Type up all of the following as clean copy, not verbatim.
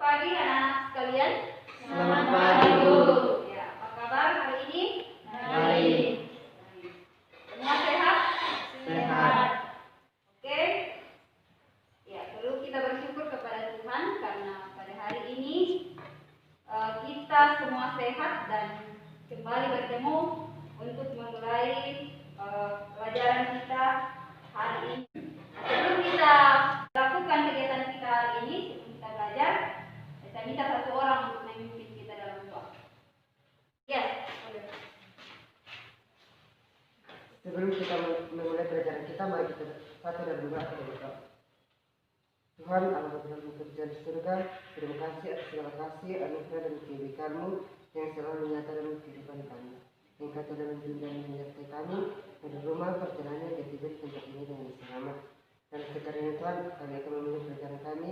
Pagi anak sekalian. Selamat pagi, Bu. Ya, apa kabar hari ini? Baik. Semua sehat? Sehat. Oke. Ya, perlu kita bersyukur kepada Tuhan karena pada hari ini kita semua sehat dan kembali bertemu untuk memulai pelajaran kita hari ini. Sebelum kita lakukan kegiatan kita hari ini, sebelum kita belajar, saya minta satu orang untuk memimpin kita dalam doa. Yes, boleh. Sebelum kita memulai pelajaran kita, mari kita satu dan dua kita berdoa. Tuhan Allah Bapa bekerja di surga, terima kasih atas segala kasih, anugerah dan kebaikan-Mu yang selalu nyata dalam kehidupan kami. Engkau telah menjunjung dan menyertai kami dari rumah perjalanan dan tiba di tempat ini dengan selamat. Dan sekarang Tuhan, kami akan memulai pelajaran kami.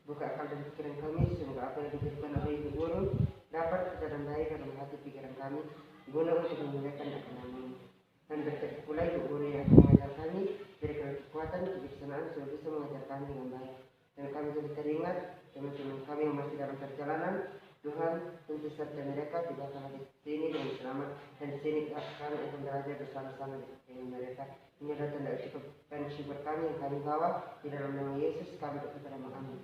Buka akal dan pikiran kami, semoga apa yang diberikan oleh Ibu Guru dapat berjalan baik dalam hati pikiran kami, guna untuk memuliakan nama-Mu. Dan berkat pula Ibu Guru yang mengajar kami, berikan kekuatan, kebijaksanaan, supaya bisa mengajar kami dengan baik. Dan kami juga teringat teman-teman kami yang masih dalam perjalanan, Tuhan tentu serta mereka tidak akan di sini dengan selamat, dan di sini kami akan belajar bersama-sama dengan mereka. Ini adalah tanda cukup dan syukur kami yang kami bawa di dalam nama Yesus kami berdoa dan mengamin.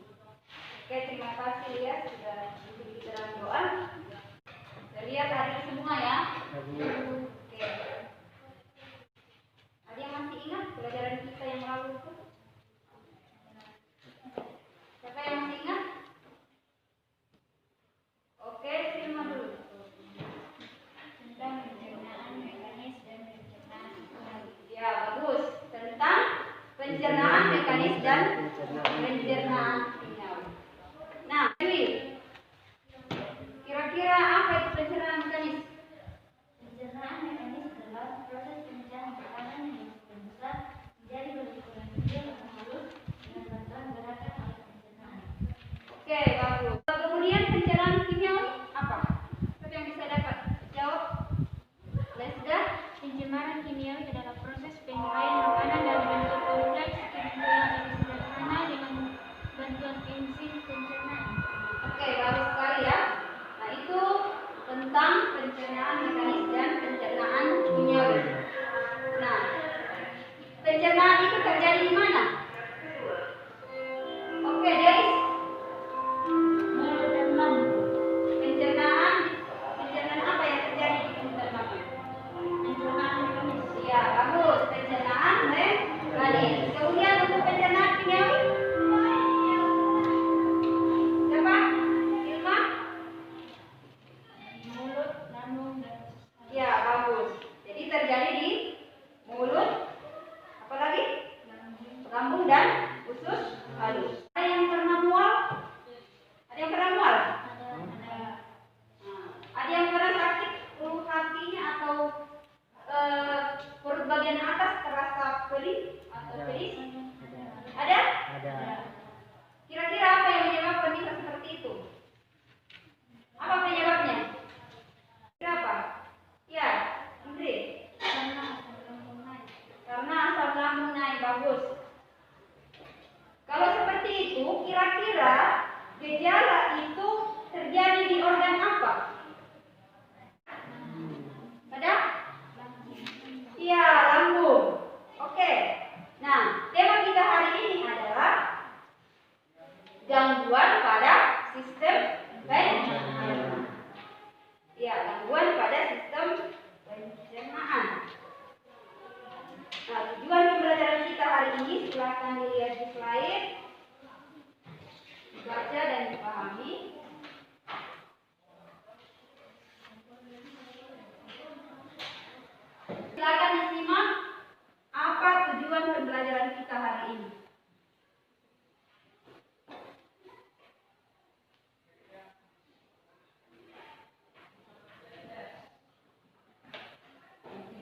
Oke, terima kasih ya sudah memimpin kita dalam doa. Kita lihat hari ini semua ya. Oke. Ada yang masih ingat pelajaran kita yang lalu itu? Siapa yang masih ingat? Oke, terima dulu. Tentang pencernaan mekanis dan pencernaan kimiawi. Ya, bagus. Tentang pencernaan mekanis dan pencernaan kimiawi. Nah, Dewi, kira-kira apa itu pencernaan mekanis? Pencernaan mekanis adalah proses pencernaan makanan yang besar menjadi berukuran kecil atau halus dengan bantuan gerakan alat pencernaan. Oke, bagus. Kemudian pencernaan kimiawi apa? Siapa yang bisa dapat jawab? Lesda? Pencemaran kimiawi adalah proses penguraian makanan dalam bentuk kompleks kimia yang lebih sederhana dengan bantuan enzim pencernaan. Oke, bagus sekali ya. Nah, itu tentang pencernaan mekanis dan pencernaan kimiawi. Nah, pencernaan itu terjadi di mana? Oke, guys. Mulut dan lambung. Pencernaan apa yang terjadi di mulut lambung? Pencernaan mekanis. Ya, bagus. Pencernaan mekanis. Kemudian untuk pencernaan kimiawi? Siapa? Ilma? Mulut, lambung, dan Ya, bagus. Jadi terjadi di mulut, apa lagi? Lambung dan usus halus. Ada yang pernah mual? Ada yang pernah mual? Ada yang pernah sakit perut hatinya atau perut bagian atas terasa perih atau pedis? Ada? Ada. Kira-kira apa yang menyebabkan bisa seperti itu? Apa penyebabnya? Kenapa? Ya, Indri. Karena asam lambung naik. Bagus. Kalau seperti itu, kira-kira gejala itu terjadi di organ apa? Pada? Iya, lambung. Oke. Nah, tema kita hari ini adalah gangguan pada sistem pencernaan. Ya, gangguan pada sistem pencernaan. Nah, tujuan pembelajaran kita hari ini silakan dilihat di slide, dibaca dan dipahami. Silakan disimak apa tujuan pembelajaran kita hari ini.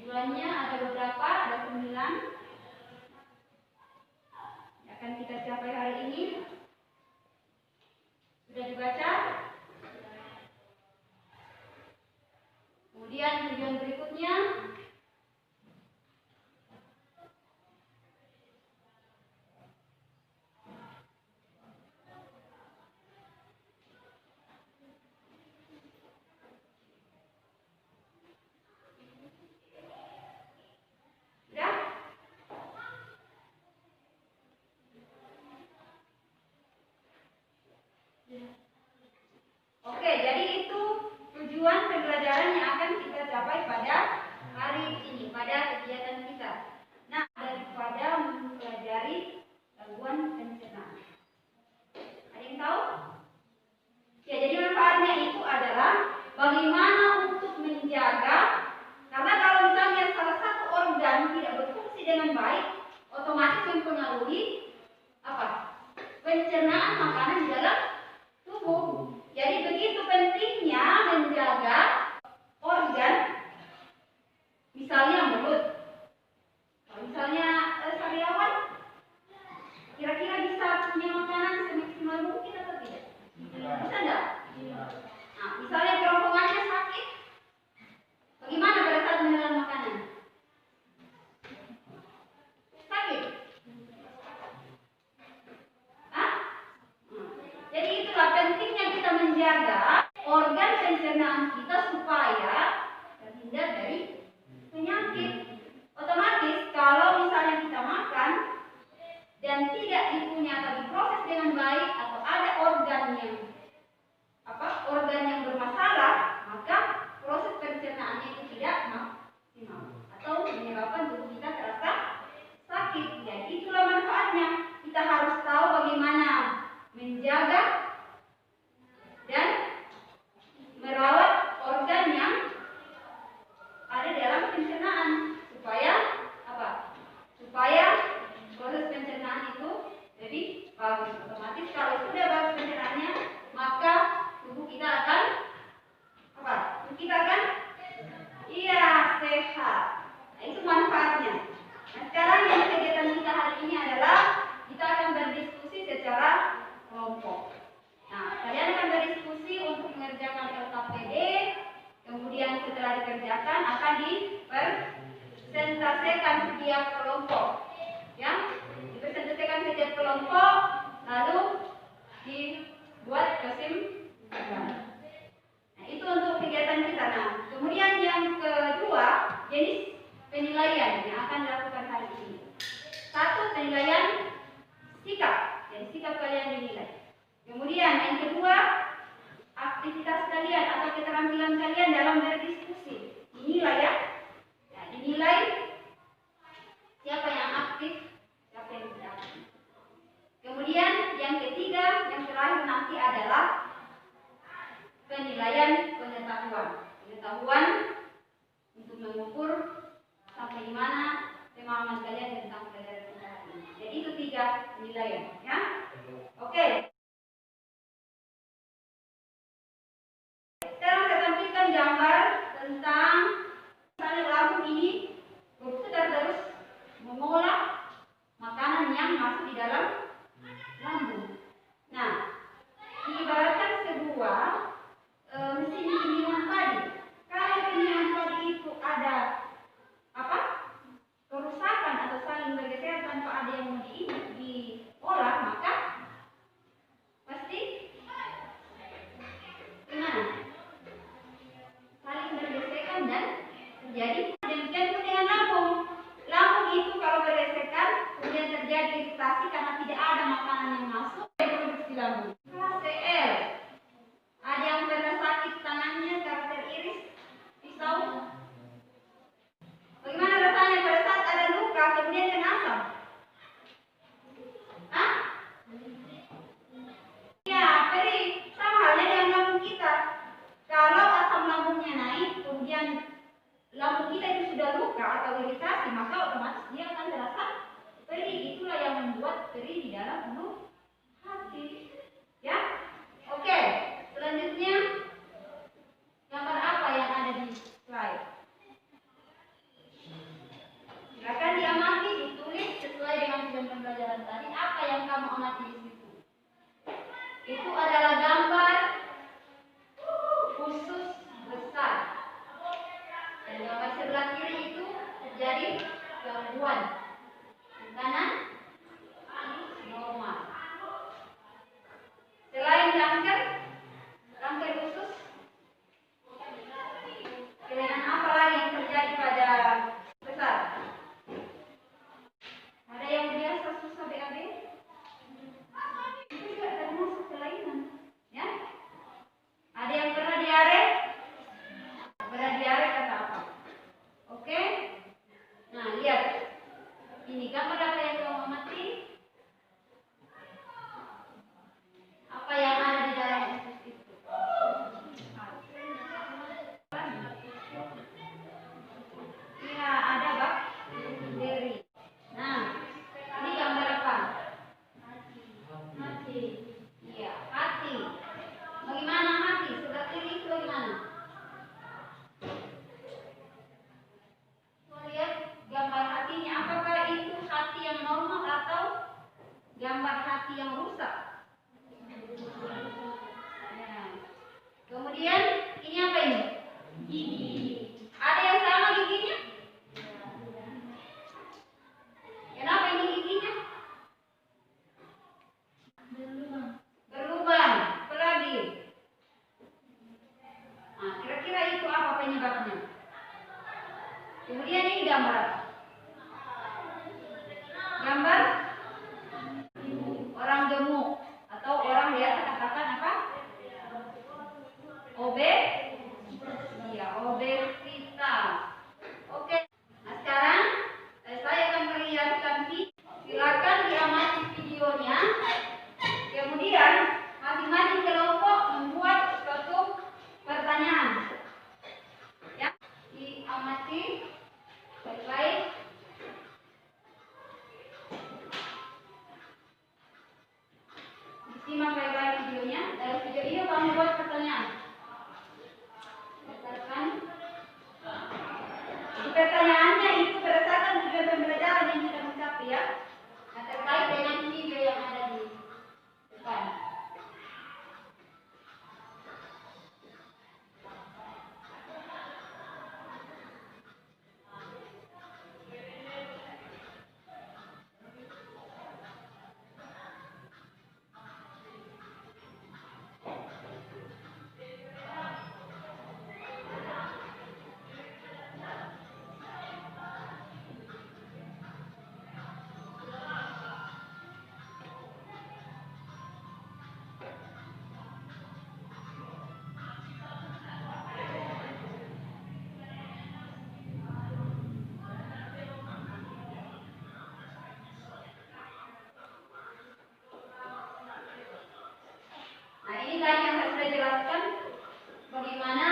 Tujuannya ada beberapa, ada 9 yang akan kita capai hari ini. Sudah dibaca? Kemudian tujuan berikutnya pada kegiatan kita. Nah, daripada mempelajari gangguan pencernaan. Ada yang tahu? Ya, jadi manfaatnya itu adalah bagaimana untuk menjaga, karena kalau misalnya salah satu organ tidak berfungsi dengan baik, otomatis mempengaruhi apa? Pencernaan makanan di dalam tubuh. Jadi begitu pentingnya menjaga organ, misalnya mulut. Kalau misalnya sariawan, kira-kira bisa punya makanan semaksimal mungkin atau tidak? Bisa enggak? Nah, misalnya kerongkongannya sakit, bagaimana pada saat menelan makanan? Sakit? Hah? Jadi itulah pentingnya kita menjaga organ pencernaan kita supaya terhindar dari penyakit. Otomatis kalau misalnya kita makan dan tidak dipunya atau diproses dengan baik atau ada organ yang bermasalah, maka proses pencernaannya itu tidak maksimal atau menyebabkan tubuh kita terasa sakit. Jadi itulah manfaatnya. Kita harus tahu bagaimana menjaga dan merawat organ yang ada dalam pencernaan supaya apa? Supaya proses pencernaan itu lebih bagus. Otomatis kalau sudah bagus pencernaannya, maka tubuh kita akan apa? Tubuh kita akan sehat. Nah, itu manfaatnya. Nah, sekarang yang kegiatan kita hari ini adalah kita akan berdiskusi secara kelompok. Nah, kalian akan berdiskusi untuk mengerjakan LKPD, kemudian setelah dikerjakan akan dipresentasikan setiap kelompok. Ya, dipresentasikan setiap kelompok, lalu dibuat kesimpulan. Nah, itu untuk kegiatan kita. Nah, kemudian yang kedua, jenis penilaian yang akan dilakukan hari ini. Satu, penilaian sikap. Jadi sikap kalian dinilai. Kemudian yang kedua, aktivitas kalian atau keterampilan kalian dalam berdiskusi. Dinilai ya. Nah, dinilai siapa yang aktif, siapa yang tidak aktif. Kemudian yang ketiga, yang terakhir nanti adalah penilaian pengetahuan. Pengetahuan untuk mengukur sampai di mana pemahaman kalian tentang pelajaran kita hari ini. Jadi itu 3 penilaian, ya. Oke. Sekarang saya tampilkan gambar tentang misalnya lambung ini berputar terus mengolah makanan yang masuk di dalam lambung. Nah, diibaratkan sebuah mesin penggilingan padi. Kalau penggilingan padi itu ada kerusakan atau saling bergeser tanpa ada yang mau diolah, maka pasti gimana? Saling bergesekan dan terjadi. Demikian pun dengan lambung. Lambung itu kalau bergesekan kemudian terjadi iritasi karena tidak ada makanan yang masuk ke produksi lambung. HCl. Ada yang pernah sakit tangannya karena teriris pisau? Bagaimana rasanya pada saat ada luka kemudian kena asam? Hah? Ya, perih. Sama halnya dengan lambung kita. Kalau asam lambungnya naik, kemudian lambung kita itu sudah luka atau iritasi, maka otomatis dia akan terasa perih. Itulah yang membuat perih di dalam ulu hati. Ya, oke. Selanjutnya, gambar apa yang ada di slide? Silakan diamati, ditulis sesuai dengan tujuan pembelajaran tadi. Apa yang kamu amati di situ? Itu adalah gambar usus besar. Dan gambar sebelah kiri itu terjadi gangguan. Di kanan normal. Selain kanker usus, kelainan apa lagi yang terjadi pada besar? Ada yang biasa susah BAB? Itu juga termasuk kelainan, ya? Ada yang pernah diare? Pernah diare kata apa? Oke. lihat. Ini gambar apa yang kamu amati? Apa yang ada di dalam usus itu? Iya, ada bakteri. Nah, ini gambar apa? Hati. Iya, hati. Bagaimana hati? Sebelah kiri itu bagaimana? Coba lihat gambar hatinya. Apakah itu hati yang normal atau gambar hati yang rusak? Ya. Kemudian ini apa ini? Gigi. Ada yang sama giginya? Kenapa ini giginya? Berlubang. Berlubang. Apa lagi? Nah, kira-kira itu apa penyebabnya? Kemudian ini gambar apa? Gambar orang gemuk atau orang biasa katakan apa? Iya, obesitas. Oke. Nah, sekarang saya akan perlihatkan silakan diamati videonya. Kemudian masing-masing kelompok membuat suatu pertanyaan. Ya, diamati baik-baik. Simak baik-baik videonya. Dari video ini kamu buat pertanyaan. Berdasarkan pertanyaannya itu berdasarkan tujuan pembelajaran yang kita mencapai ya. Nah, terkait dengan video yang ada di depan. Nah, ini tadi yang saya sudah jelaskan bagaimana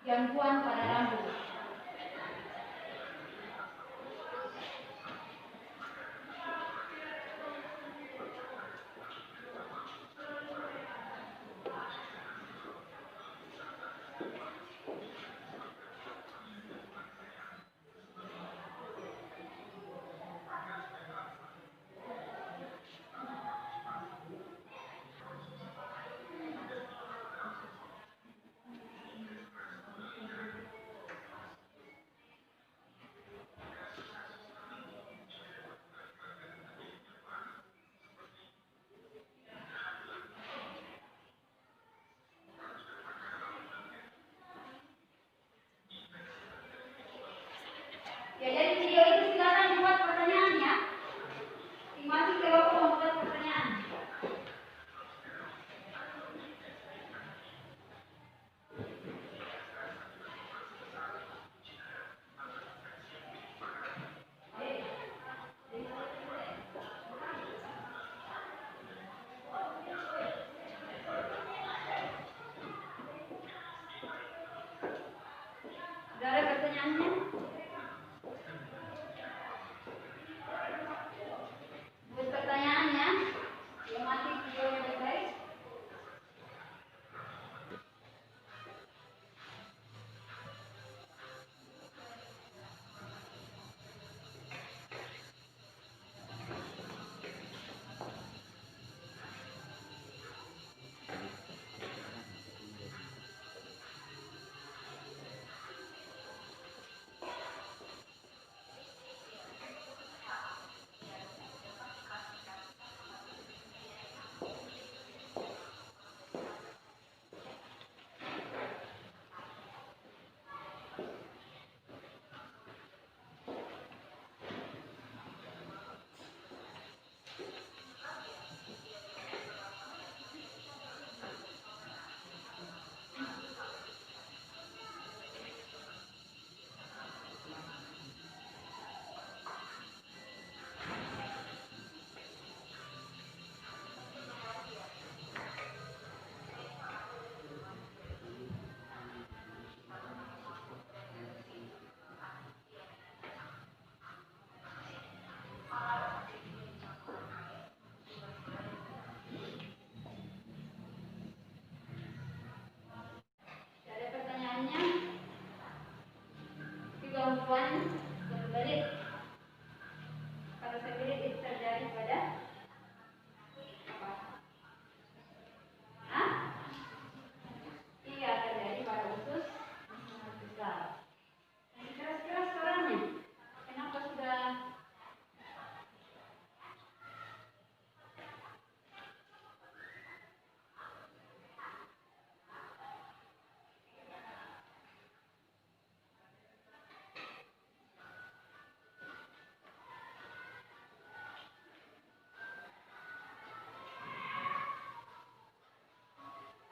gangguan pada rambut. Ya, jadi video itu silakan buat pertanyaannya. Masing-masing kelompok membuat pertanyaan. Sudah ada pertanyaannya? Buat pertanyaannya, yang masih videonya baik-baik. gangguan berbelit. Kalau berbelit itu terjadi pada apa? Hah? Iya, terjadi pada usus besar. Keras-keras suaranya. Kenapa sudah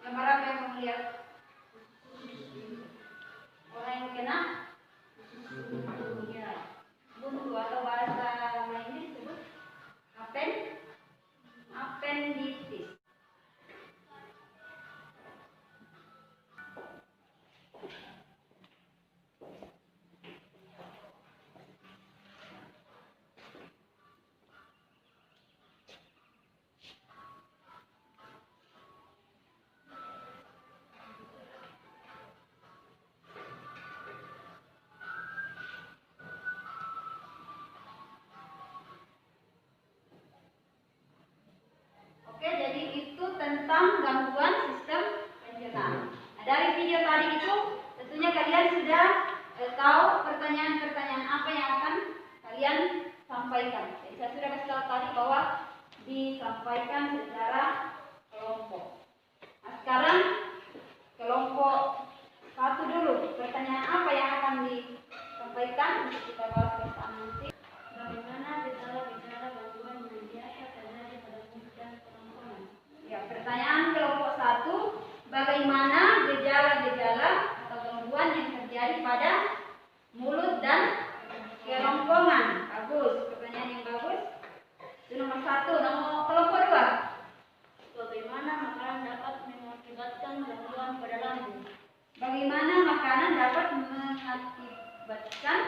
yang marah yang melihat orang yang kena ya buntu atau bahasa lainnya disebut appendicitis. Oke, jadi itu tentang gangguan sistem pencernaan. Nah, dari video tadi itu tentunya kalian sudah tahu pertanyaan-pertanyaan apa yang akan kalian sampaikan. Jadi saya sudah kasih tahu tadi bahwa disampaikan secara kelompok. Nah, sekarang kelompok satu dulu. Pertanyaan apa yang akan disampaikan untuk kita bahas bersama nanti. Bagaimana gejala-gejala gangguan yang biasa terjadi pada mulut dan kerongkongan? Ya, pertanyaan kelompok satu, bagaimana gejala-gejala atau gangguan yang terjadi pada mulut dan kerongkongan? Bagus, pertanyaan yang bagus. Itu nomor satu. Nomor kelompok dua, Bagaimana makanan dapat mengakibatkan gangguan pada lambung? bagaimana makanan dapat mengakibatkan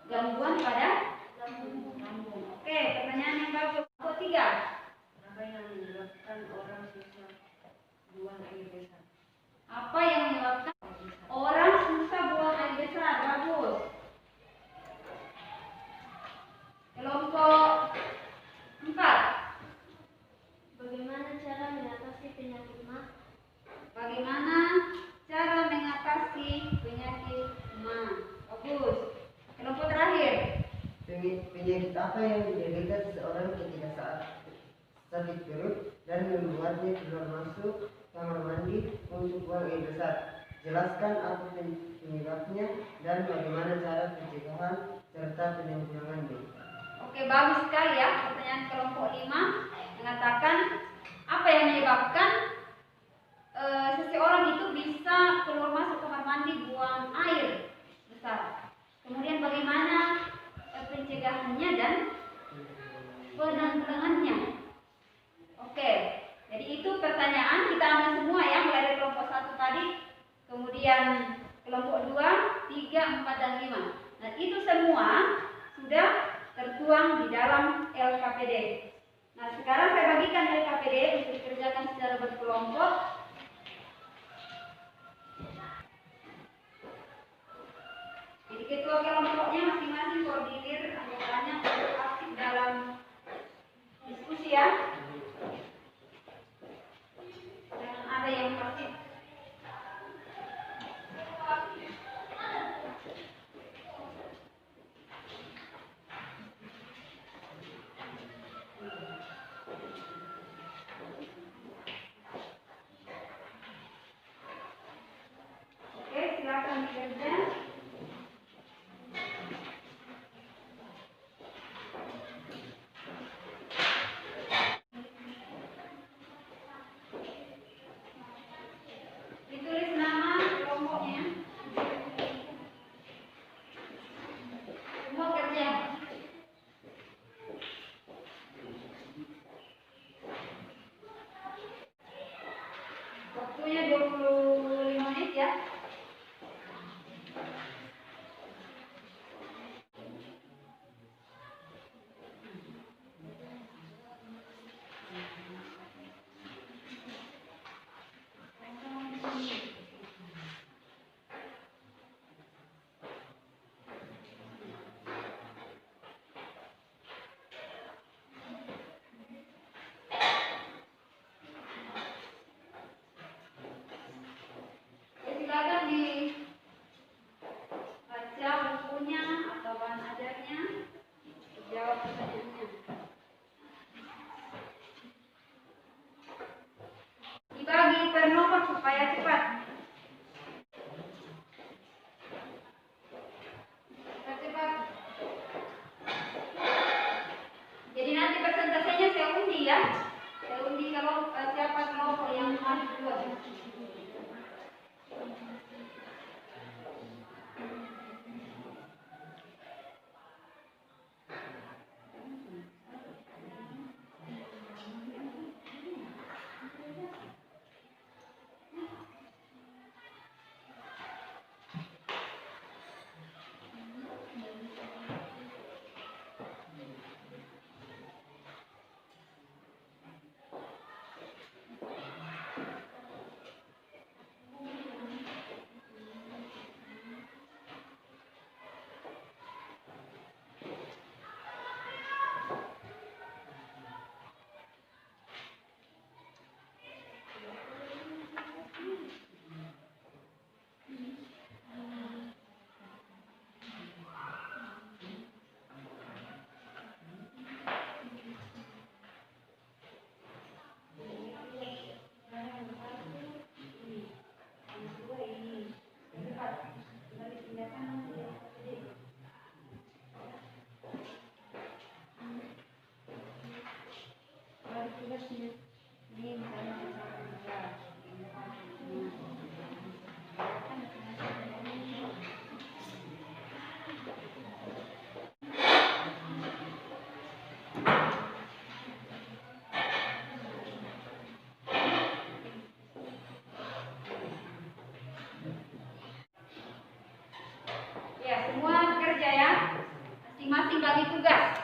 gangguan pada lambung? Oke, pertanyaan yang bagus. Kelompok tiga, Apa yang menyebabkan orang susah buang air besar? apa yang menyebabkan orang susah buang air besar? Bagus. Kelompok empat, Bagaimana cara mengatasi penyakit mah? bagaimana cara mengatasi penyakit MA? Bagus. Kelompok terakhir, Penyakit apa yang diderita seseorang ketika saat sakit perut dan membuatnya keluar masuk kamar mandi untuk buang air besar? Jelaskan apa penyebabnya dan bagaimana cara pencegahan serta penanggulangannya. oke, bagus sekali ya. Pertanyaan kelompok 5 mengatakan apa yang menyebabkan seseorang itu bisa keluar masuk kamar mandi buang air besar. Kemudian bagaimana pencegahannya dan penanggulangannya. Oke, jadi itu pertanyaan kita ambil semua ya, mulai dari kelompok 1 tadi, kemudian kelompok 2, 3, 4, dan 5. Nah, itu semua sudah tertuang di dalam LKPD. Nah, sekarang saya bagikan LKPD untuk dikerjakan secara berkelompok. Jadi ketua kelompoknya masing-masing koordinir anggotanya untuk aktif dalam diskusi ya. Jangan ada yang pasif. Oke, silakan bekerja. Ditulis nama kelompoknya. Semua kerja. Waktunya 25 menit ya. kurikulumnya atau bahan ajarnya? Jawab pertanyaannya. Dibagi per nomor supaya cepat. Cepat. Jadi nanti persentasenya saya undi ya. Saya undi kalau siapa kelompok yang masuk duluan. Ya, semua kerja ya. Masing-masing bagi tugas.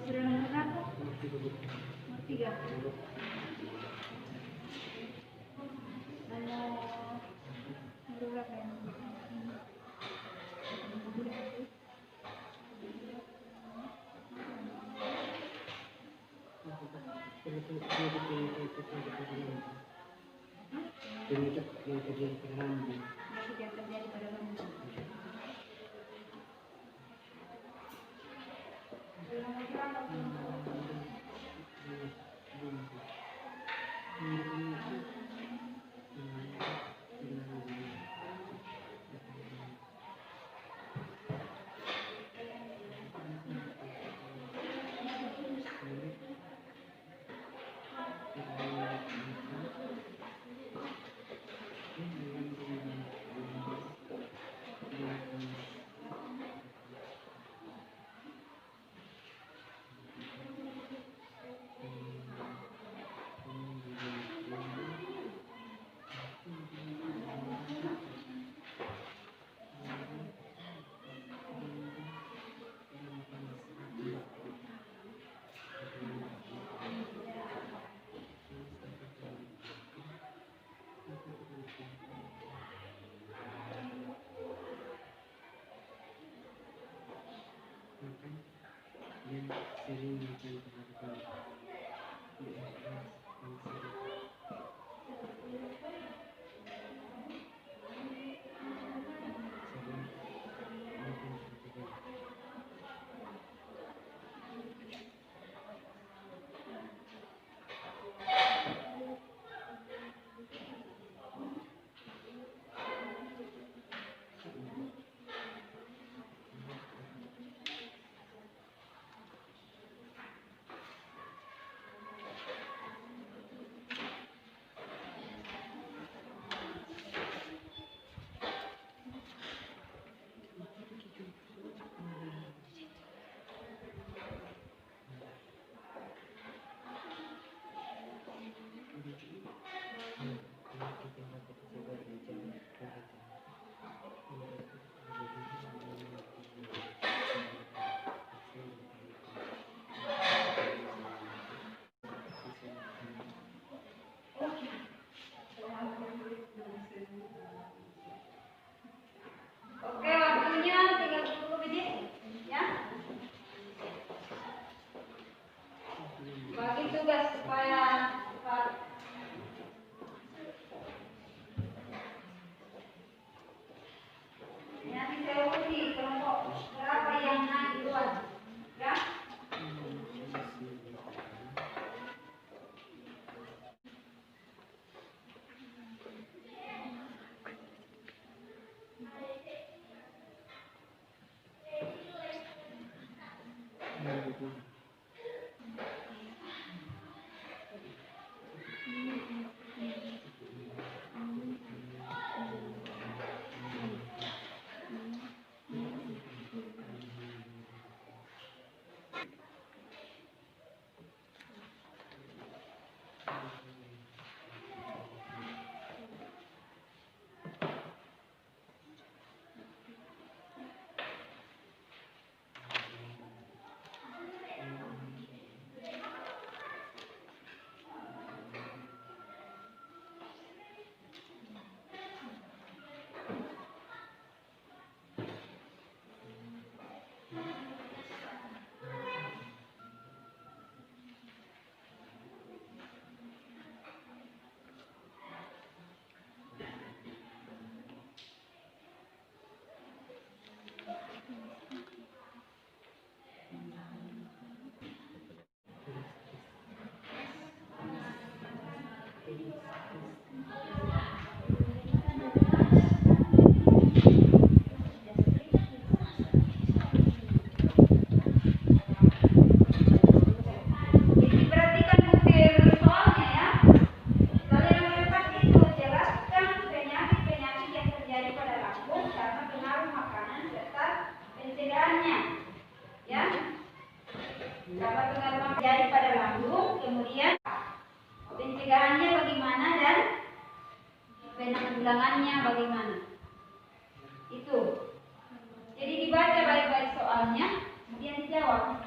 Sudah nomor berapa? Nomor 3. Nomor berapa ya? Masih yang terjadi pada lambung. Nomor berapa? yang sering makan berkali-kali di atas yang sering makan berkali-kali. Oke, waktunya 30 menit ya. Bagi tugas supaya cepat. Nanti saya uji kelompok berapa yang naik duluan ya. Diperhatikan butir soalnya ya. Soal yang keempat itu jelaskan penyakit-penyakit yang terjadi pada lambung karena pengaruh makanan serta pencegahannya. Ya. Karena pengaruh makanan terjadi pada lambung, kemudian pencegahannya bagaimana dan penanggulangannya bagaimana. Itu. Jadi dibaca baik-baik soalnya, kemudian dijawab.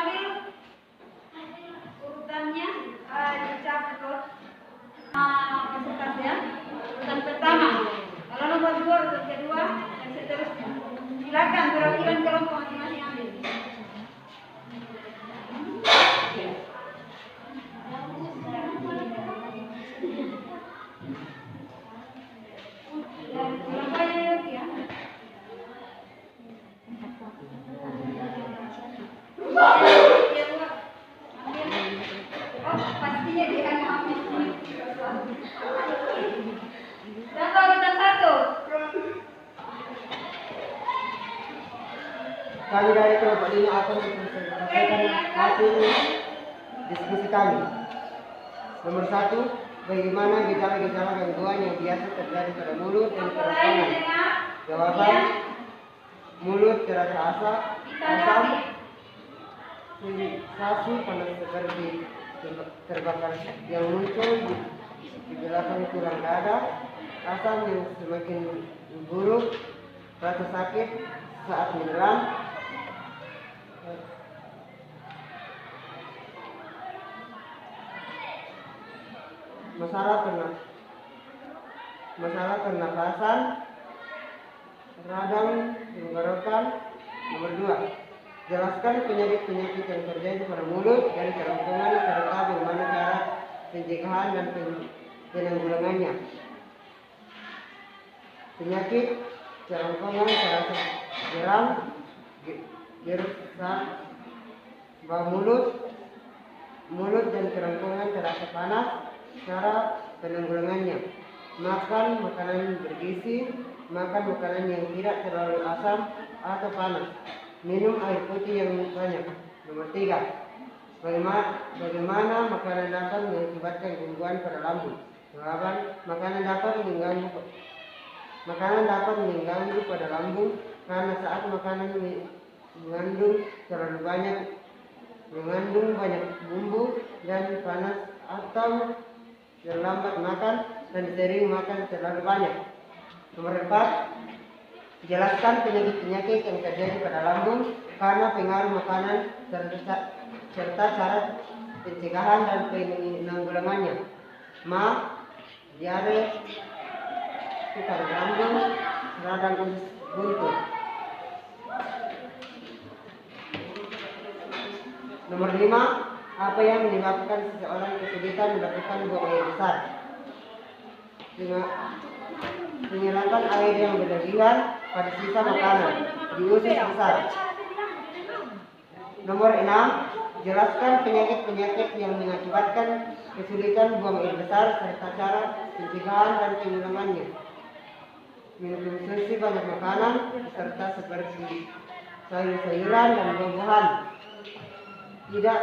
diambil urutannya, dicatat peserta ya. Urutan pertama, kalau nomor 2 urutan kedua dan seterusnya. Silakan perwakilan kelompok masing-masing ambil. Pastinya dia akan ambil. Contoh urutan 1. Kami dari kelompok 5 akan menyelesaikan hasil diskusi kami. Nomor 1, bagaimana gejala-gejala gangguan yang biasa terjadi pada mulut dan kerongkongan? Jawaban, mulut terasa asam, sensasi panas seperti terbakar yang muncul di belakang tulang dada, asam yang semakin buruk, rasa sakit saat menelan, masalah pernafasan, radang tenggorokan. Nomor 2, jelaskan penyakit-penyakit yang terjadi pada mulut dan kerongkongan serta bagaimana cara pencegahan dan penanggulangannya. Penyakit kerongkongan terasa geram, gersang, bau mulut dan kerongkongan terasa panas. Cara penanggulangannya: makan makanan bergizi, makan makanan yang tidak terlalu asam atau panas, minum air putih yang banyak. Nomor 3, bagaimana makanan dapat mengakibatkan gangguan pada lambung? Jawaban, makanan dapat mengganggu pada lambung karena saat makanan mengandung banyak bumbu dan panas, atau terlambat makan dan sering makan terlalu banyak. Nomor 4, jelaskan penyakit-penyakit yang terjadi pada lambung karena pengaruh makanan serta cara pencegahan dan penanggulangannya. Diare, sukar lambung, radang usus buntu. Nomor 5, apa yang menyebabkan seseorang kesulitan melakukan buang air besar? Penyerapan air yang berlebihan pada sisa makanan di usus besar. Nomor 6, jelaskan penyakit-penyakit yang mengakibatkan kesulitan buang air besar serta cara pencegahan dan penanggulangannya. Mengkonsumsi banyak makanan serta seperti sayur-sayuran dan buah-buahan. Tidak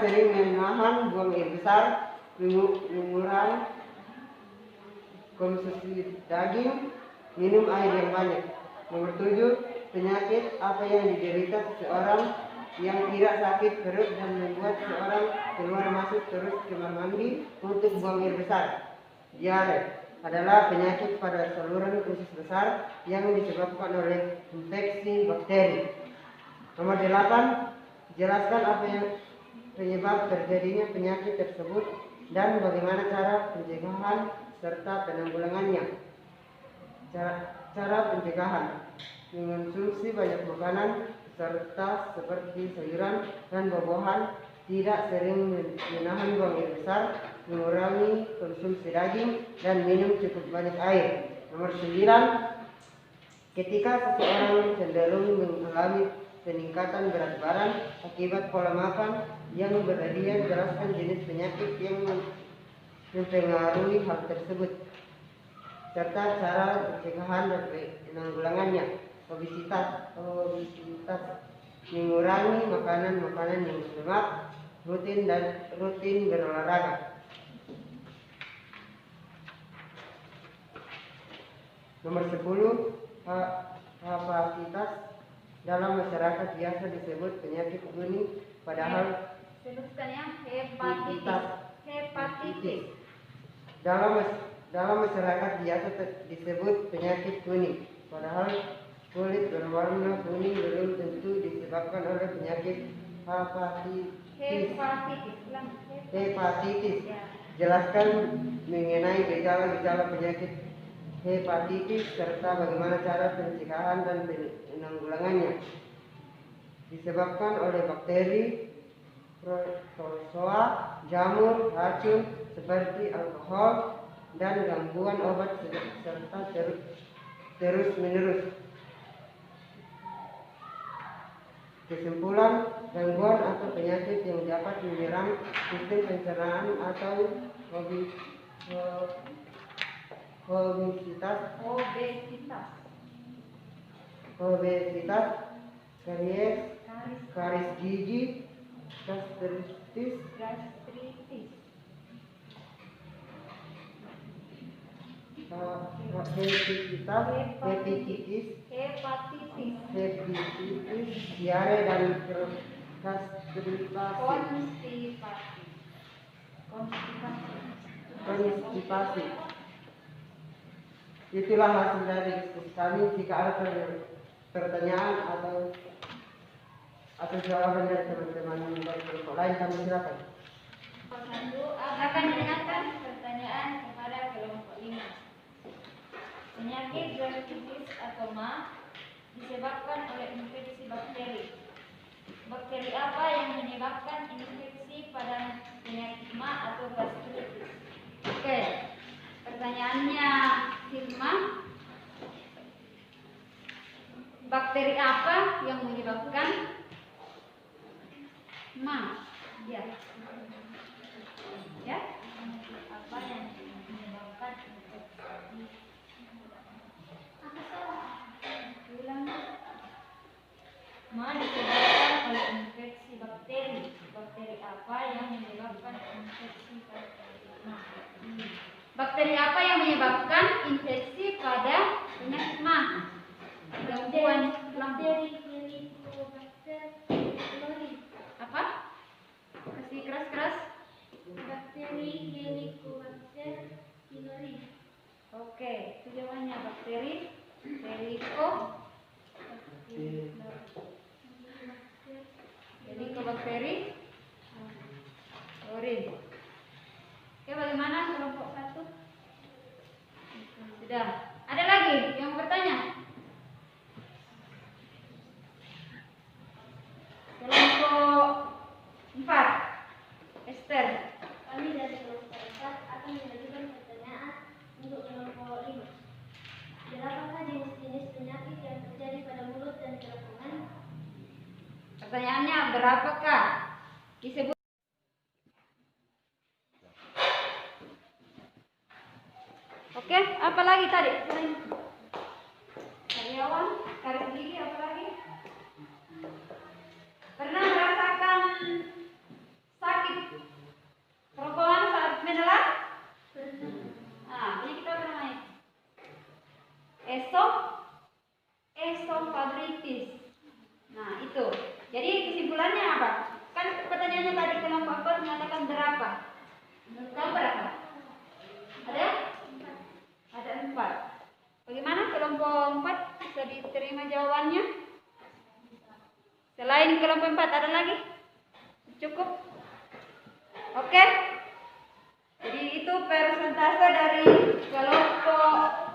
sering menahan buang air besar, mengurangi konsumsi daging, minum air yang banyak. Nomor 7, penyakit apa yang diderita seseorang yang tidak sakit perut dan membuat seseorang keluar masuk terus kamar mandi untuk buang air besar? Diare adalah penyakit pada saluran usus besar yang disebabkan oleh infeksi bakteri. Nomor 8, jelaskan apa yang penyebab terjadinya penyakit tersebut dan bagaimana cara pencegahan serta penanggulangannya. Cara pencegahan: mengonsumsi banyak makanan serta seperti sayuran dan buah-buahan, tidak sering menahan buang air besar, mengurangi konsumsi daging, dan minum cukup banyak air. Nomor 9, ketika seseorang cenderung mengalami peningkatan berat badan akibat pola makan yang berlebihan, jelaskan jenis penyakit yang mempengaruhi hal tersebut serta cara pencegahan dan penanggulangannya. Obesitas, mengurangi makanan yang berlemak, rutin berolahraga. Nomor 10, hepatitis dalam masyarakat biasa disebut penyakit kuning, padahal sebutkan ya, hepatitis. dalam dalam masyarakat biasa disebut penyakit kuning. Padahal kulit berwarna kuning belum tentu disebabkan oleh penyakit hepatitis. Ya. Jelaskan mengenai gejala-gejala penyakit hepatitis serta bagaimana cara pencegahan dan penanggulangannya. Disebabkan oleh bakteri, protozoa, jamur, racun seperti alkohol, dan gangguan obat serta terus-menerus. Kesimpulan, gangguan atau penyakit yang dapat menyerang sistem pencernaan atau obesitas, karies gigi, gastritis, hepatitis, diare dan konstipasi. Itulah hasil dari diskusi kami. Jika ada pertanyaan atau jawaban dari teman-teman dari kelompok lain, kami silakan. Akan diingatkan pertanyaan kepada kelompok 5. Penyakit gastritis atau MA disebabkan oleh infeksi bakteri. Bakteri apa yang menyebabkan infeksi pada penyakit MA atau gastritis? Oke, pertanyaannya Hilma, bakteri apa yang menyebabkan MA? Ya. Apa yang menyebabkan infeksi? MA disebabkan oleh infeksi bakteri. Bakteri apa yang menyebabkan infeksi bakteri MA? Bakteri apa yang menyebabkan infeksi pada penyakit MA? Gangguan lambung. Helicobacter pylori. Apa? Kasih keras-keras. Bakteri Helicobacter pylori. Oke, itu jawabannya bakteri Helicobacter pylori. Oke, bagaimana kelompok 1? Sudah. Ada lagi yang bertanya? Kelompok 4. Esther. Kami dari kelompok 4 akan mengajukan pertanyaan untuk kelompok 5. Berapakah jenis-jenis penyakit yang terjadi pada mulut dan kerongkongan? Pertanyaannya, berapakah? Disebut. Oke, apa lagi tadi? Karyawan, karis gigi, apa lagi? Pernah merasakan sakit kerongkongan saat menelan? Penyakit apa namanya? Esophagitis. Nah, itu. Jadi kesimpulannya apa? Kan pertanyaannya tadi kelompok 4 mengatakan berapa? Tahu berapa? Ada? Ada 4. Bagaimana kelompok 4 bisa diterima jawabannya? Selain kelompok 4 ada lagi? Cukup? Oke? Jadi itu persentase dari kelompok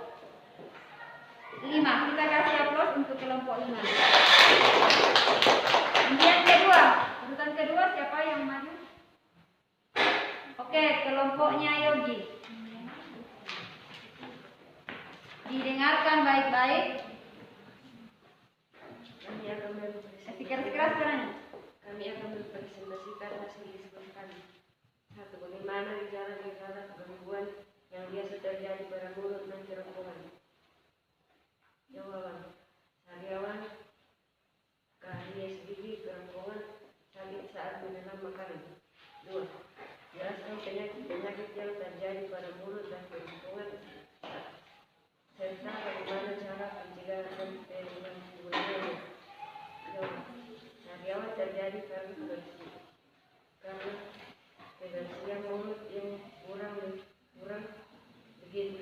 5. Kita kasih aplaus untuk kelompok 5. Kemudian kedua, urutan kedua siapa yang maju? Oke, kelompoknya Yogi. Didengarkan baik-baik. Kami akan mempresentasikan hasil diskusi kami. 1. Bagaimana gejala-gejala gangguan yang biasa terjadi pada mulut dan kerongkongan? Jawaban: sariawan, karies gigi, kerongkongan, sakit saat menelan makanan. 2. Jelaskan penyakit yang terjadi pada mulut dan kerongkongan serta bagaimana cara pencegahan dan penanggulangannya. Sariawan terjadi karena kebersihan mulut yang kurang begitu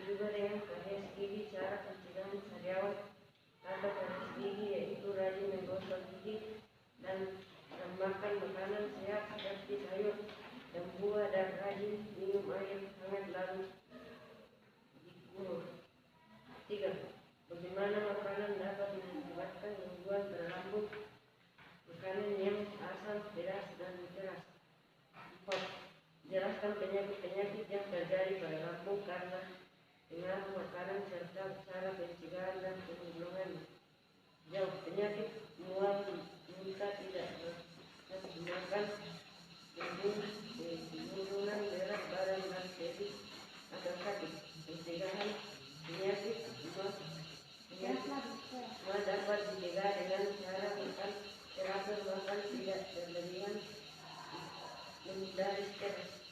menghindari stres.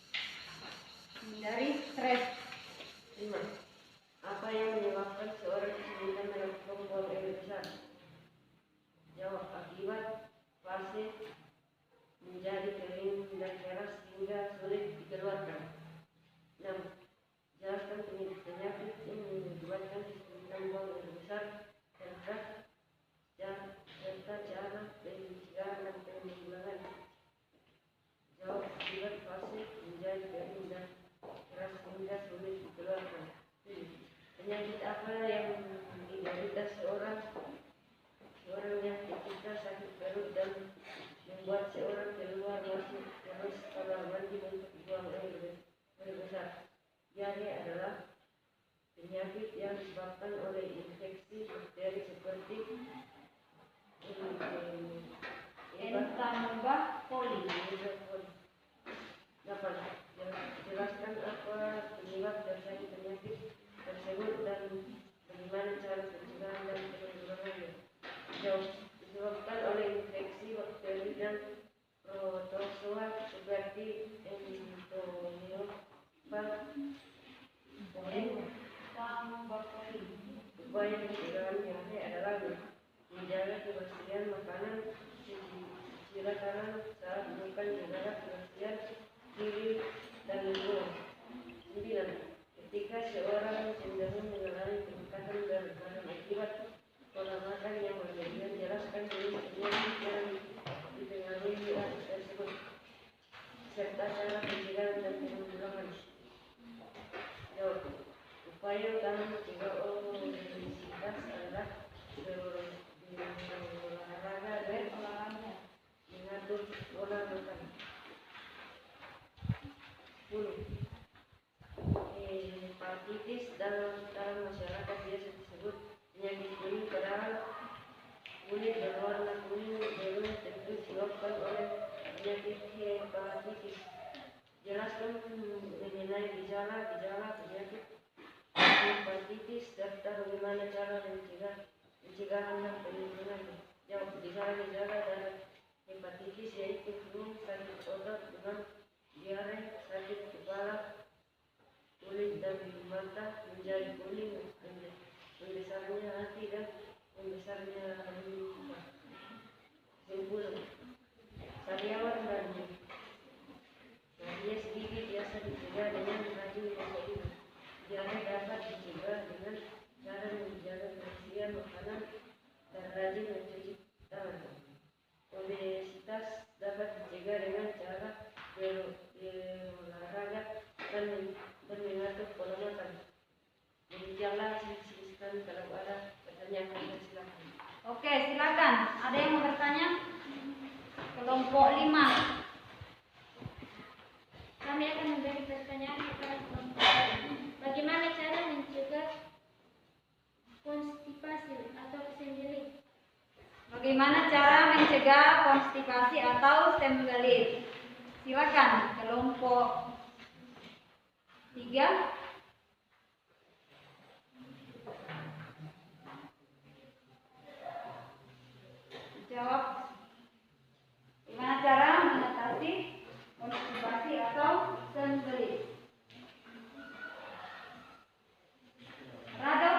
Menghindari stres. 5. Apa yang menyebabkan seorang kesulitan melakukan buang air besar? Jawab, akibat fase menjadi kering dan keras hingga sulit dikeluarkan. 6. Jelaskan penyakit yang menyebabkan kesulitan buang air besar serta cara pencegahan dan penanggulangan. Jawab, akibat fase menjadi kering dan keras hingga sulit dikeluarkan. Penyakit apa yang diderita seorang yang ketika sakit perut dan membuat seorang keluar masuk terus kamar mandi untuk buang air besar? Diare adalah penyakit yang disebabkan oleh infeksi bakteri seperti Entamoeba coli. 8. Jelaskan apa penyebab terjadi penyakit tersebut dan bagaimana cara pencegahan dan penanggulangannya. Jawab, disebabkan oleh infeksi bakteri dan protozoa seperti Entomoeba coli. Upaya pencegahan diare adalah menjaga kebersihan makanan, cuci tangan saat makan, menjaga kebersihan diri dan lingkungan. 9. Ketika seorang cenderung mengalami peningkatan berat badan akibat pola makan yang berlebihan, jelaskan jenis penyakit yang dipengaruhi hal tersebut serta cara pencegahan dan penanggulangan. Jawab, upaya utama mencegah obesitas adalah berolahraga dan mengatur pola makan. 10. Hepatitis dalam masyarakat biasa disebut penyakit kuning, padahal kulit berwarna kuning belum tentu disebabkan oleh penyakit hepatitis. Jelaskan mengenai gejala penyakit hepatitis serta bagaimana cara pencegahan dan penanggulangannya. Jawab, gejala dari hepatitis yaitu flu, sakit otot, demam, diare, sakit kepala, kulit dan mata menjadi kuning, membesarnya hati dan membesarnya limpa. 10. Sariawan dan rabies gigi biasa dicegah dengan rajin masak hidup. Diare dapat dicegah dengan cara menjaga kebersihan makanan dan rajin mencuci tangan. Obesitas dapat dicegah dengan cara berolahraga dan mengatur pola makan. Demikianlah silahkan kalau ada pertanyaan silakan. Oke, silakan. Ada yang mau bertanya? Kelompok 5. Kami akan memberi pertanyaan kepada kelompok. Bagaimana cara mencegah konstipasi atau sembelit? Bagaimana cara mencegah konstipasi atau sembelit? Silakan kelompok 3. Jawab. Bagaimana cara mengatasi konstipasi atau sembelit? Rado,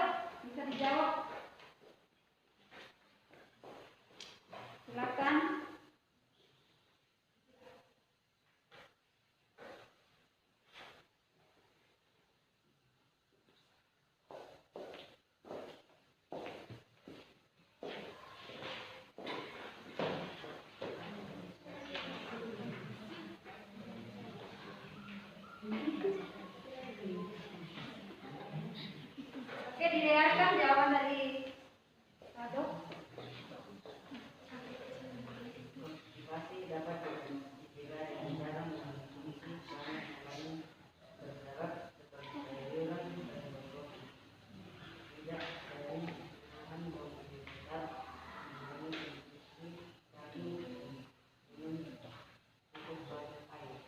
bisa dijawab? Silakan. Oke, didengarkan jawaban dari Rado. Konstipasi dapat dicegah dengan cara mengkonsumsi makanan lain berserat seperti sayuran dan roti. Tidak sering makan bawang besar, mengkonsumsi daging, minum cukup banyak air.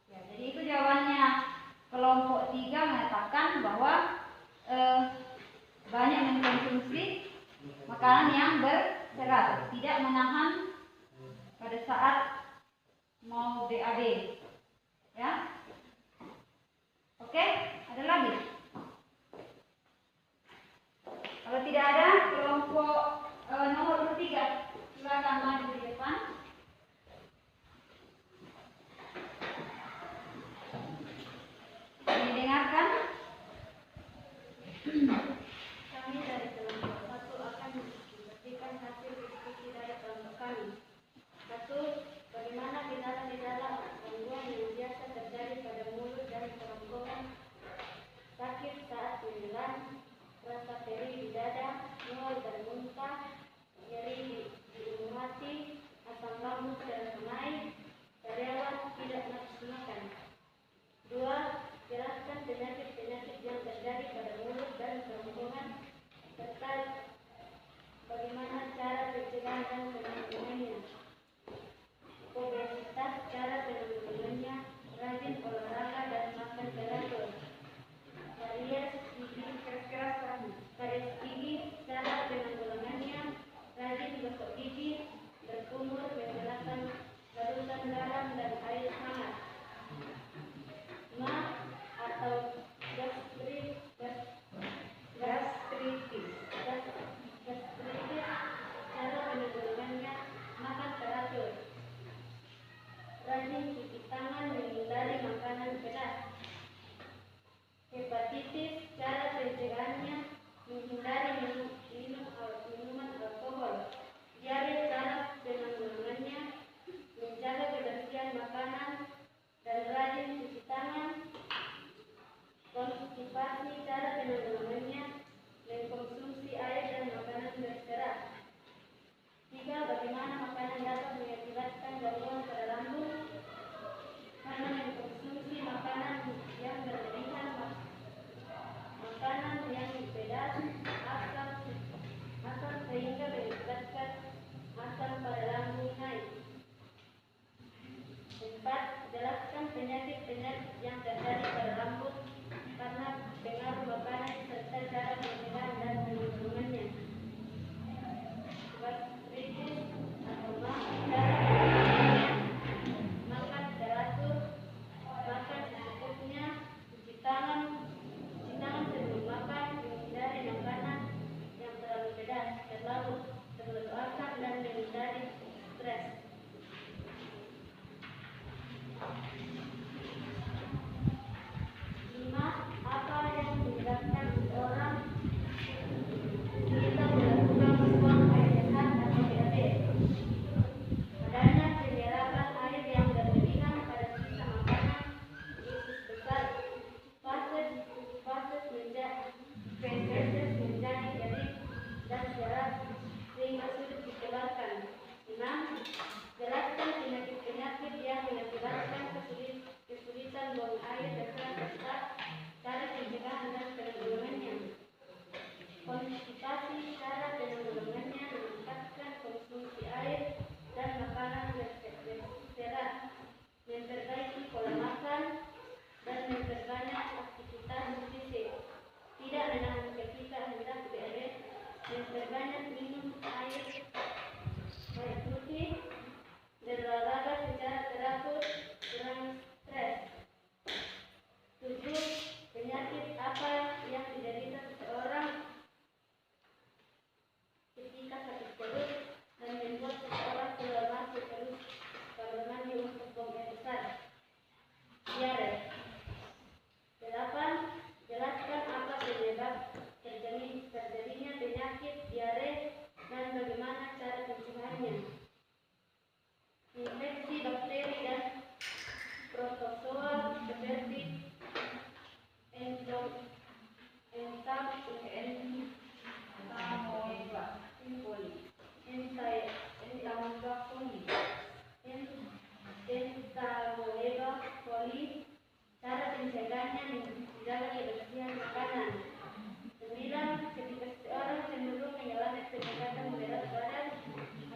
Ya, jadi itu jawabannya. Kelompok 3 mengatakan bahwa banyak mengkonsumsi makanan yang berserat, tidak menahan pada saat mau BAB. Ya. Oke, ada lagi? Kalau tidak ada, kelompok nomor 3 silakan maju di depan. Didengarkan. Kami dari kelompok 1 akan memberikan hasil diskusi dari kelompok kami. 1. Bagaimana gejala-gejala gangguan yang biasa terjadi pada mulut dan kerongkongan, sakit saat menelan, rasa perih di dada, mual dan muntah, nyeri di ujung hati, asam lambung terasa naik, karyawan tidak nafsu makan. 2. Jelaskan penyakit-penyakit yang terjadi pada mulut dan kerongkongan serta bagaimana cara pencegahan dan penanggulangannya. Obesitas, cara penanggulangannya, rajin olahraga dan makan teratur. Karies gigi, karies gigi, cara penanggulangannya, rajin gosok gigi, berkumur, menghilangkan larutan garam dan air hangat. 5. Atau gastritis, cara penanggulangannya, makan teratur. Rajin cuci tangan, menghindari makanan pedas. Hepatitis, cara pencegahannya, menghindari minuman alkohol. Diare, cara penanggulangannya, menjaga kebersihan makanan dan rajin cuci tangan. Konstipasi, cara penanggulangannya, mengkonsumsi air dan makanan berserat. 3. Bagaimana makanan dapat mengakibatkan gangguan pada lambung? Karena mengkonsumsi makanan yang berlebihan, makanan yang pedas, asam sehingga mengakibatkan asam pada lambung naik. 4. Jelaskan penyakit-penyakit yang terjadi pada lambung karena pengaruh makanan serta cara pencegahan dan penanggulangannya. Gastritis atau cara penanggulangannya, makan teratur, makan secukupnya, cuci tangan sebelum makan, menghindari makanan yang terlalu pedas, terlalu asam dan menghindari stres. 5. Apa yang menyebabkan seseorang kita melakukan buang air besar atau BAB? Adanya penyerapan air yang berlebihan pada sisa makanan, usus besar, feses menjadi kering dan serat sehingga sulit dikeluarkan. 6. Jelaskan penyakit-penyakit yang mengakibatkan kesulitan buang air besar serta cara pencegahan dan penanggulangannya. Konstipasi, cara penanggulangannya, meningkatkan konsumsi air dan makanan berserat, memperbaiki pola makan dan memperbanyak aktivitas fisik, tidak menahan ketika hendak BAB, memperbanyak minum air putih, berolahraga secara teratur, kurang stres. 7. Penyakit apa yang diderita seseorang ketika sakit perut dan membuat seseorang keluar masuk perut kamar mandi untuk buang air besar? Diare. 8. Jelaskan apa penyebab terjadinya penyakit diare dan bagaimana cara pencegahannya. Infeksi bakteri dan protozoa seperti Entamoeba coli, cara pencegahannya menjaga kebersihan makanan. 9. Ketika seseorang cenderung mengalami peningkatan berat badan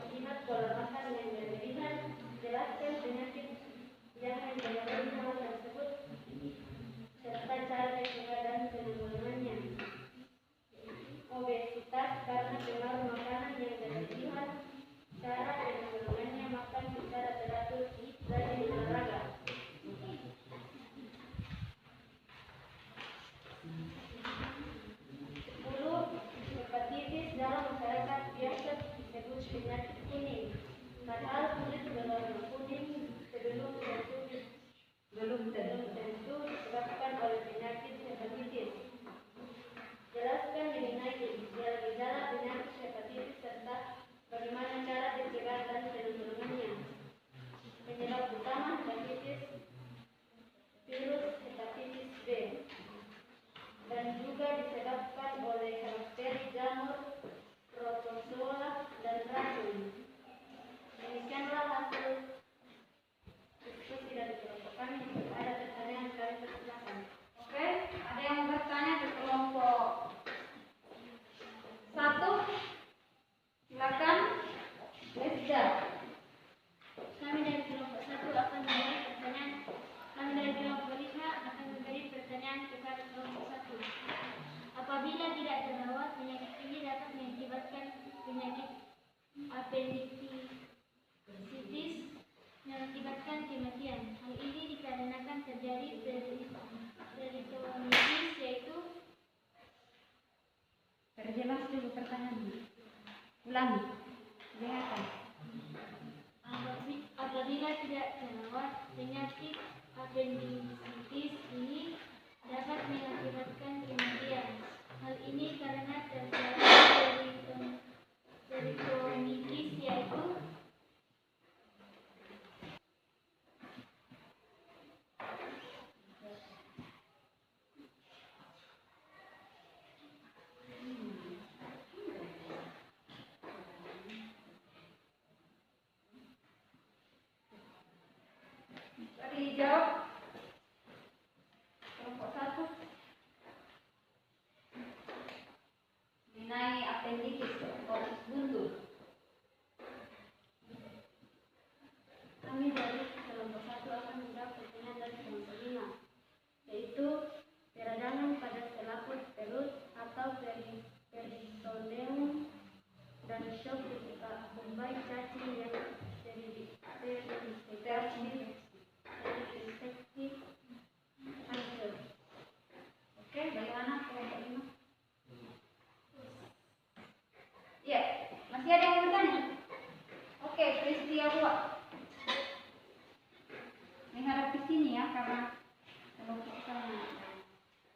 akibat pola makan yang berlebihan, jelaskan penyakit yang menyebabkan hal tersebut serta cara mencegah dan penanggulangannya. Obesitas karena pengaruh makanan yang berlebihan, cara penanggulangannya, makan secara teratur, rajin olahraga. 1. Silakan Lesda. Kami dari kelompok 1 akan memberi pertanyaan. Kami dari kelompok 5 akan memberi pertanyaan kepada kelompok 1. Apabila tidak terawat, penyakit ini dapat mengakibatkan penyakit appendicitis mengakibatkan kematian. Hal ini dikarenakan terjadi peritonitis, yaitu Perjelas dulu pertanyaannya. Ulangi. Dengarkan. apabila tidak terawat, penyakit appendicitis ini dapat mengakibatkan kematian. Hal ini karena terjadi peritonitis, yaitu Dijawab kelompok 1 mengenai appendicitis atau usus buntu. kami dari kelompok 1 akan menjawab pertanyaan dari kelompok 5, yaitu peradangan pada selaput perut atau peritoneum dan shock ketika bombay cacing yang terinfeksi kanker. Oke, bagaimana kelompok 5? Iya, masih ada yang bertanya? Oke, Pristia buat. Mengharap di sini ya, karena kelompok saya.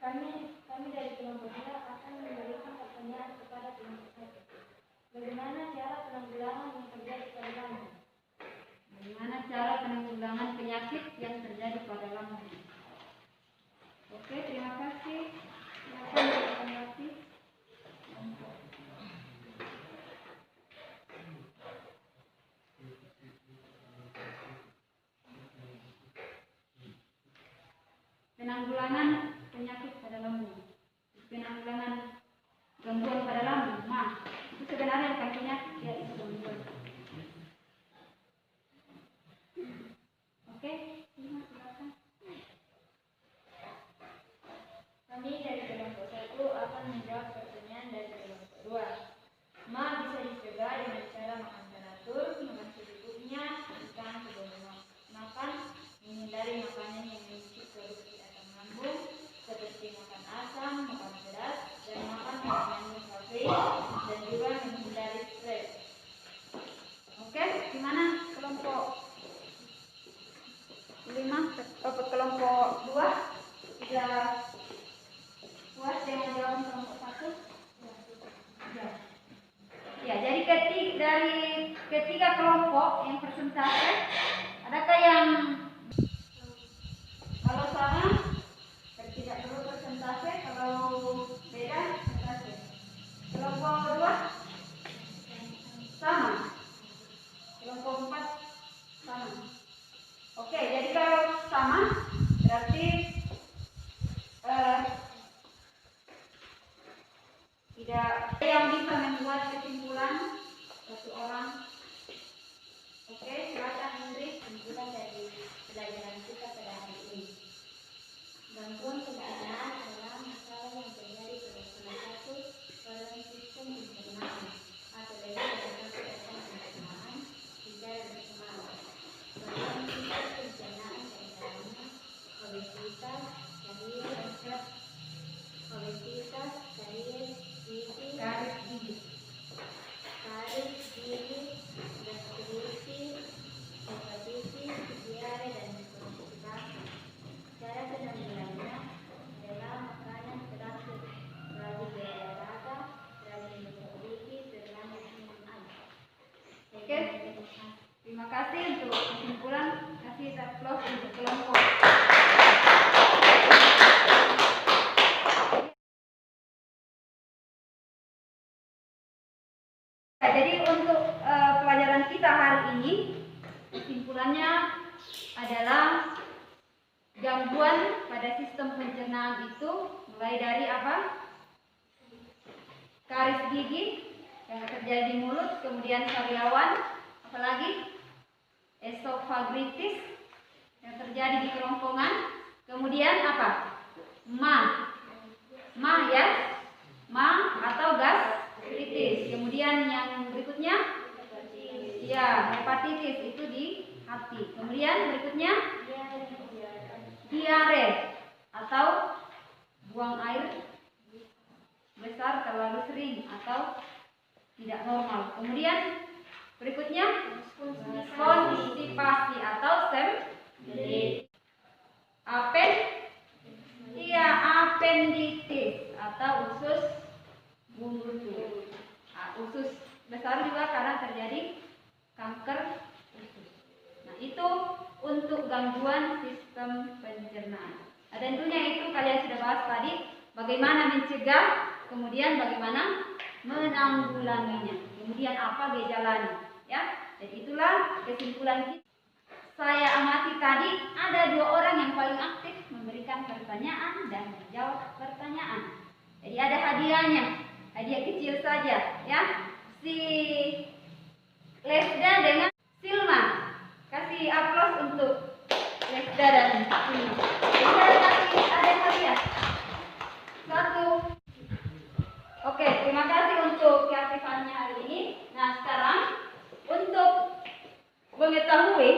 Kami dari kelompok 2 akan memberikan pertanyaan kepada kelompok 1. Bagaimana cara penanggulangan yang terjadi pada lambung? Bagaimana cara penanggulangan penyakit yang terjadi pada lambung? Oke, terima kasih. Silakan ditanggapi. Penanggulangan penyakit pada lambung. Penanggulangan gangguan pada lambung. Itu sebenarnya bukan penyakit, ya, itu gangguan. Oke, silakan. Kami dari kelompok 1 akan menjawab pertanyaan dari kelompok 2. Ma bisa dicegah dengan cara makan teratur, makan secukupnya, makan sebelum makan, menghindari makanan yang memicu produksi asam lambung, seperti makan asam, makan pedas, dan makan makanan kafein, dan juga menghindari stres. Oke, gimana kelompok 5, kelompok 2 sudah puas dengan jawaban kelompok 1? Ya. Ya, jadi dari ketiga kelompok yang persentase, adakah yang kalau sama tidak perlu persentase, kalau beda persentase? Kelompok 2 sama, kelompok 4 sama. Oke, jadi kalau sama berarti tidak ada yang bisa membuat kesimpulan satu orang. Oke, silakan Indri. Kesimpulan dari pelajaran kita pada hari ini. Gangguan keadaan adalah masalah yang terjadi pada salah satu saluran sistem pencernaan atau lebih dari satu organ pencernaan secara bersamaan. Saluran sistem pencernaan diantaranya obesitas, karies, gizi, gastritis, hepatitis, diare, dan konstipasi. Cara penanggulangannya adalah makanan teratur, rajin berolahraga, rajin bepergian, berlanjut minum air. Oke, terima kasih untuk kesimpulan. Kasih applause untuk kelompok. Jadi untuk pelajaran kita hari ini, kesimpulannya adalah gangguan pada sistem pencernaan itu mulai dari apa? karis gigi yang terjadi di mulut, kemudian sariawan, apalagi esophagitis yang terjadi di kerongkongan, kemudian apa? Ma ya, ma atau gastritis. Kemudian yang berikutnya, ya hepatitis itu di hati. Kemudian berikutnya diare atau buang air besar terlalu sering atau tidak normal. Kemudian berikutnya konstipasi atau apenditis atau usus buntu. Usus besar juga karena terjadi kanker usus. Nah, itu untuk gangguan sistem pencernaan. Nah, tentunya itu kalian sudah bahas tadi bagaimana mencegah, kemudian bagaimana menanggulanginya, kemudian apa gejalanya, ya. Jadi itulah kesimpulan kita. Saya amati tadi ada 2 orang yang paling aktif memberikan pertanyaan dan menjawab pertanyaan. Jadi ada hadiahnya, hadiah kecil saja, ya. Si Lesda dengan Silma, kasih aplaus untuk Lesda dan Silma. Jadi ada hadiah. 1. Oke, terima kasih untuk keaktifannya hari ini. Nah, sekarang untuk mengetahui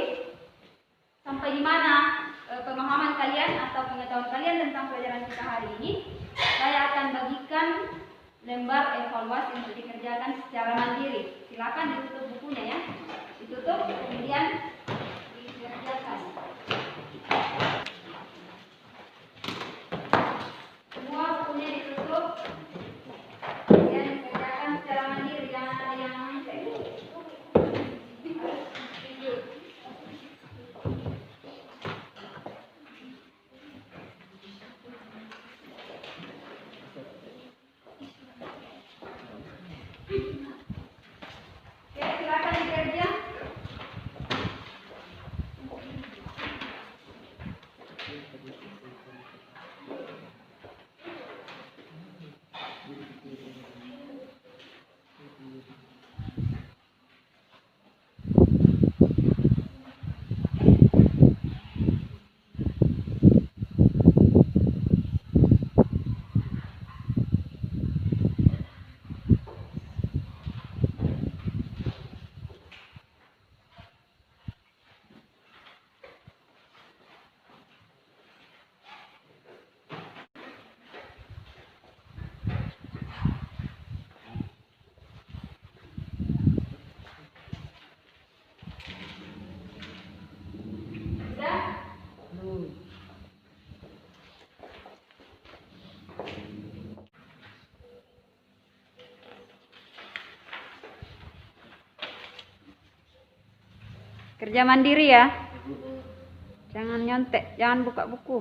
sampai di mana pemahaman kalian atau pengetahuan kalian tentang pelajaran kita hari ini, saya akan bagikan lembar evaluasi untuk dikerjakan secara mandiri. Silakan ditutup bukunya ya, ditutup kemudian dikerjakan. Semua bukunya ditutup, kemudian dikerjakan secara mandiri, jangan ada yang ngantek. Kerja mandiri ya. Jangan nyontek, jangan buka buku.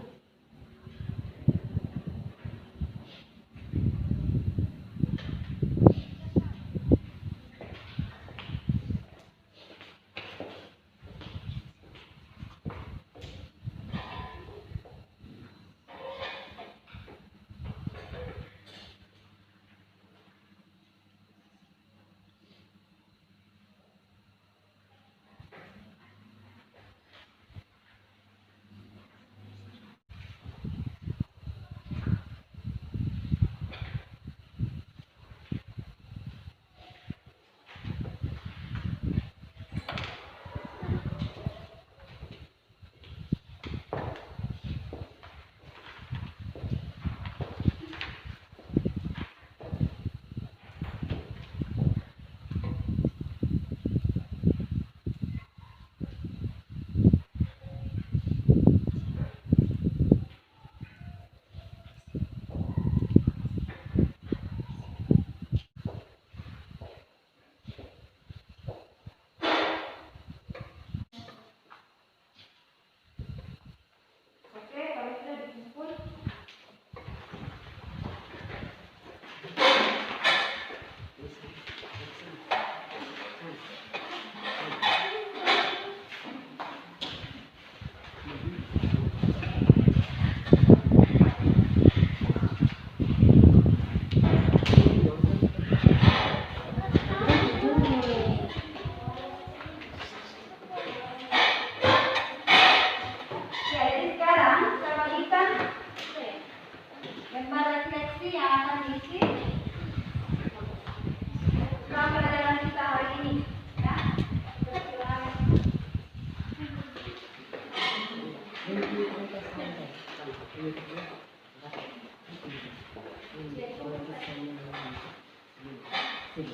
Ini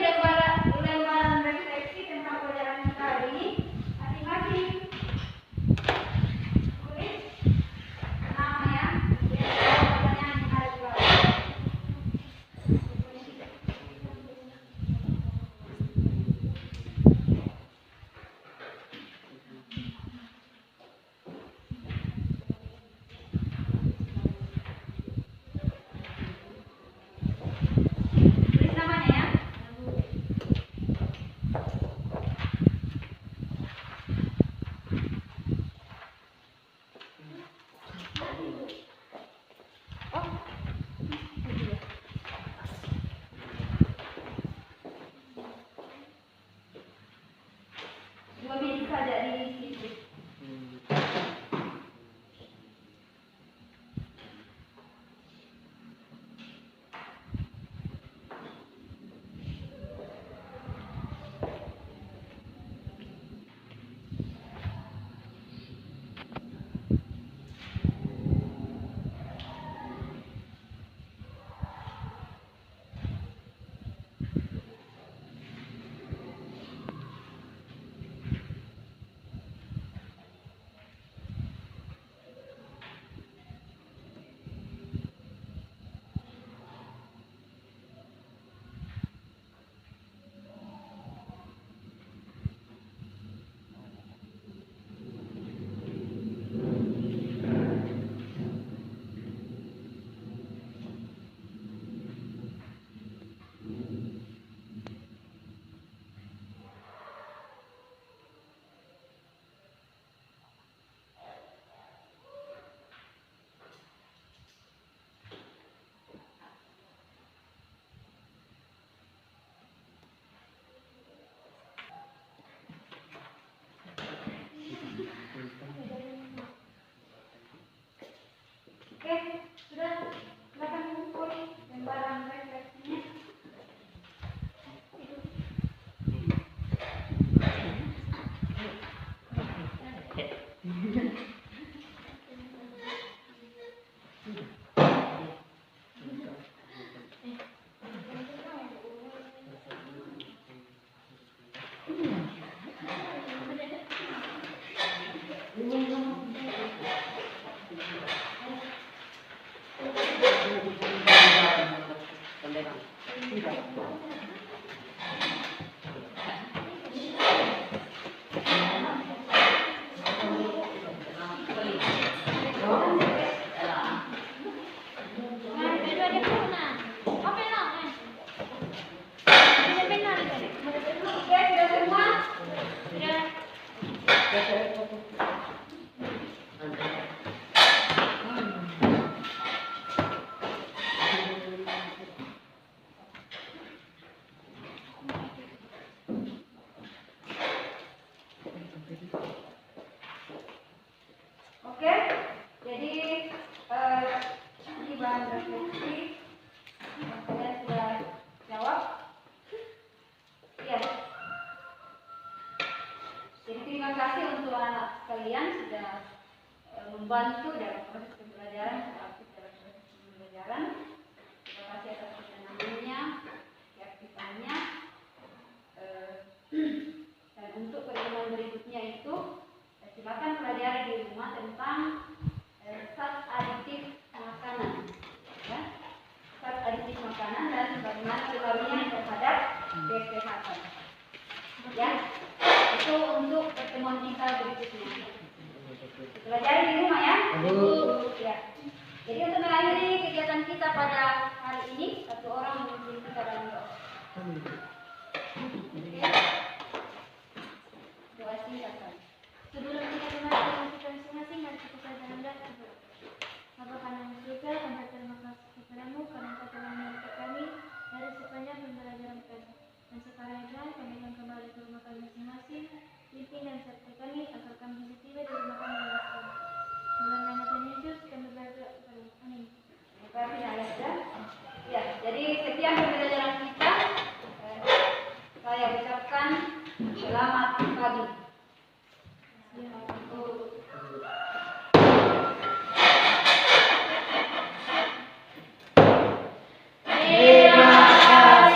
lembaran refleksi tentang pelajaran kita hari ini. Masing-masing tulis nama ya. Pertanyaan yang ada di bawah. Tulis namanya ya. Dua menit saja di situ. Oke, sudah. Silakan kumpul lembaran refleksinya. Oke, sudah semua? Oke, jadi ini bahan refleksi. Kalian sudah jawab? Iya. Jadi terima kasih untuk anak kalian sudah membantu dalam proses pembelajaran, sudah aktif dalam proses pembelajaran. Terima kasih atas ketenangannya, keaktifannya. Dan untuk pertemuan berikutnya itu silakan pelajari di rumah tentang zat aditif makanan, ya, zat aditif makanan dan bagaimana pengaruhnya terhadap kesehatan. Ya, itu untuk pertemuan kita berikutnya. Pelajari di rumah ya. Ya. Jadi untuk mengakhiri kegiatan kita pada hari ini, satu orang memimpin kita dalam doa. Doa singkat. Sebelum kita kembali ke kita masing-masing, mari kita saja hendak berdoa. Bapa kami yang di surga, kami terima kasih kepadamu karena Engkau telah menyertai kami dari sepanjang pembelajaran kami. Dan sekarang juga kami akan kembali ke rumah kami masing-masing. Pimpin dan sertai kami agar kami bisa tiba di rumah kami yang sekarang. Dalam nama Tuhan Yesus kami berdoa kepada Amin. Terima kasih Alexia. Ya, jadi sekian pembelajaran kita. Saya ucapkan selamat pagi. Ya.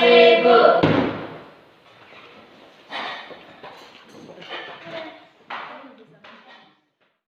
kasih, Bu.